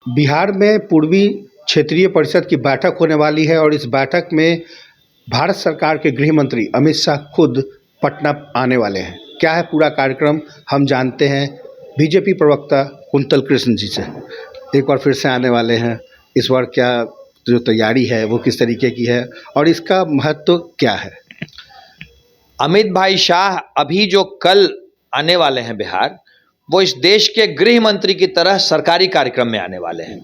बिहार में पूर्वी क्षेत्रीय परिषद की बैठक होने वाली है और इस बैठक में भारत सरकार के गृह मंत्री अमित शाह खुद पटना आने वाले हैं। क्या है पूरा कार्यक्रम, हम जानते हैं बीजेपी प्रवक्ता कुंतल कृष्ण जी से। एक बार फिर से आने वाले हैं, इस बार क्या जो तैयारी है वो किस तरीके की है और इसका महत्व क्या है? अमित भाई शाह अभी जो कल आने वाले हैं बिहार, वो इस देश के गृह मंत्री की तरह सरकारी कार्यक्रम में आने वाले हैं।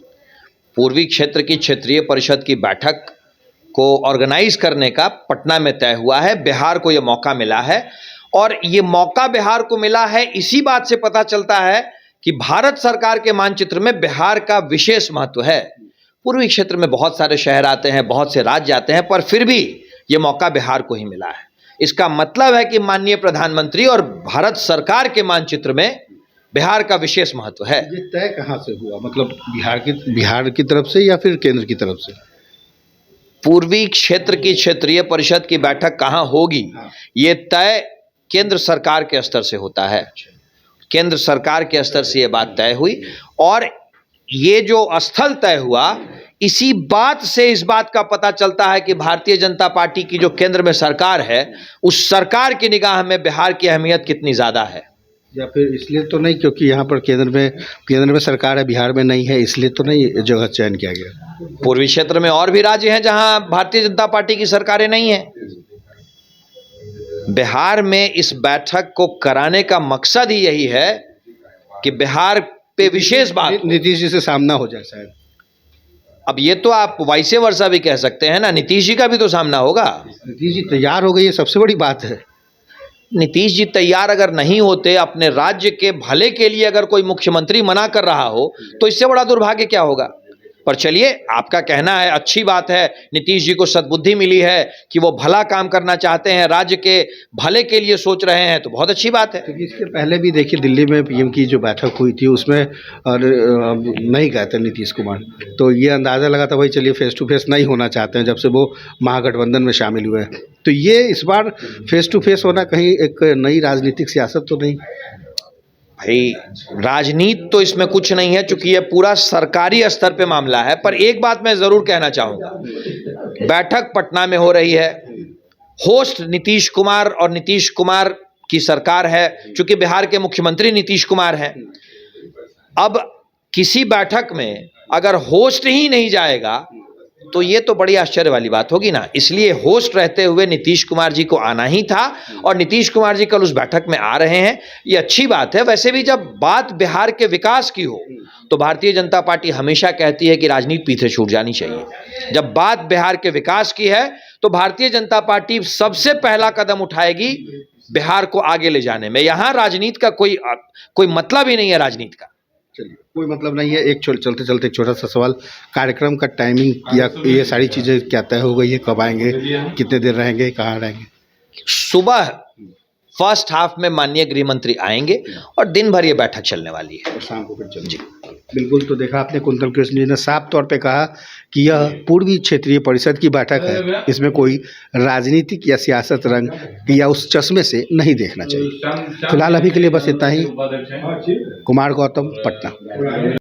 पूर्वी क्षेत्र की क्षेत्रीय परिषद की बैठक को ऑर्गेनाइज करने का पटना में तय हुआ है। बिहार को यह मौका मिला है और ये मौका बिहार को मिला है, इसी बात से पता चलता है कि भारत सरकार के मानचित्र में बिहार का विशेष महत्व है। पूर्वी क्षेत्र में बहुत सारे शहर आते हैं, बहुत से राज्य आते हैं, पर फिर भी ये मौका बिहार को ही मिला है। इसका मतलब है कि माननीय प्रधानमंत्री और भारत सरकार के मानचित्र में बिहार का विशेष महत्व है। ये तय कहाँ से हुआ, मतलब बिहार की तरफ से या फिर केंद्र की तरफ से? पूर्वी क्षेत्र की क्षेत्रीय परिषद की बैठक कहाँ होगी, ये तय केंद्र सरकार के स्तर से होता है। केंद्र सरकार के स्तर से ये बात तय हुई और ये जो स्थल तय हुआ, इसी बात से इस बात का पता चलता है कि भारतीय जनता पार्टी की जो केंद्र में सरकार है, उस सरकार की निगाह में बिहार की अहमियत कितनी ज़्यादा है। या फिर इसलिए तो नहीं क्योंकि यहाँ पर केंद्र में सरकार है, बिहार में नहीं है, इसलिए तो नहीं जगह चयन किया गया? पूर्वी क्षेत्र में और भी राज्य हैं जहां भारतीय जनता पार्टी की सरकारें नहीं हैं। बिहार में इस बैठक को कराने का मकसद ही यही है कि बिहार पे विशेष बात, नीतीश जी से सामना हो जाए शायद। अब ये तो आप वैसे वर्षा भी कह सकते हैं ना, नीतीश जी का भी तो सामना होगा। नीतीश जी तैयार हो गई, ये सबसे बड़ी बात है। नीतीश जी तैयार अगर नहीं होते, अपने राज्य के भले के लिए अगर कोई मुख्यमंत्री मना कर रहा हो, तो इससे बड़ा दुर्भाग्य क्या होगा। पर चलिए, आपका कहना है, अच्छी बात है, नीतीश जी को सद्बुद्धि मिली है कि वो भला काम करना चाहते हैं, राज्य के भले के लिए सोच रहे हैं, तो बहुत अच्छी बात है। क्योंकि इसके पहले भी देखिए दिल्ली में पीएम की जो बैठक हुई थी उसमें नहीं गए थे नीतीश कुमार, तो ये अंदाज़ा लगा था भाई चलिए फेस टू फेस नहीं होना चाहते हैं जब से वो महागठबंधन में शामिल हुए हैं। तो ये इस बार फेस टू फेस होना कहीं एक नई राजनीतिक सियासत तो नहीं? भाई, राजनीति तो इसमें कुछ नहीं है, चूंकि यह पूरा सरकारी स्तर पे मामला है। पर एक बात मैं जरूर कहना चाहूंगा, बैठक पटना में हो रही है, होस्ट नीतीश कुमार और नीतीश कुमार की सरकार है, चूंकि बिहार के मुख्यमंत्री नीतीश कुमार हैं। अब किसी बैठक में अगर होस्ट ही नहीं जाएगा तो ये तो बड़ी आश्चर्य वाली बात होगी ना। इसलिए होस्ट रहते हुए नीतीश कुमार जी को आना ही था और नीतीश कुमार जी कल उस बैठक में आ रहे हैं, ये अच्छी बात है। वैसे भी जब बात बिहार के विकास की हो तो भारतीय जनता पार्टी हमेशा कहती है कि राजनीति पीछे छूट जानी चाहिए। जब बात बिहार के विकास की है तो भारतीय जनता पार्टी सबसे पहला कदम उठाएगी बिहार को आगे ले जाने में। यहाँ राजनीति का कोई मतलब ही नहीं है। राजनीति का चलिए कोई मतलब नहीं है। एक चलते चलते एक छोटा सा सवाल, कार्यक्रम का टाइमिंग या ये सारी चीज़ें क्या तय हो गई है? कब आएंगे, कितने देर रहेंगे, कहाँ रहेंगे? सुबह फर्स्ट हाफ में माननीय गृह मंत्री आएंगे और दिन भर ये बैठक चलने वाली है और शाम को फिर चलेगी। बिल्कुल, तो देखा आपने कुंतल कृष्ण जी ने साफ तौर पे कहा कि यह पूर्वी क्षेत्रीय परिषद की बैठक है, इसमें कोई राजनीतिक या सियासत रंग या उस चश्मे से नहीं देखना चाहिए। फिलहाल अभी के लिए बस इतना ही। कुमार गौतम, पटना।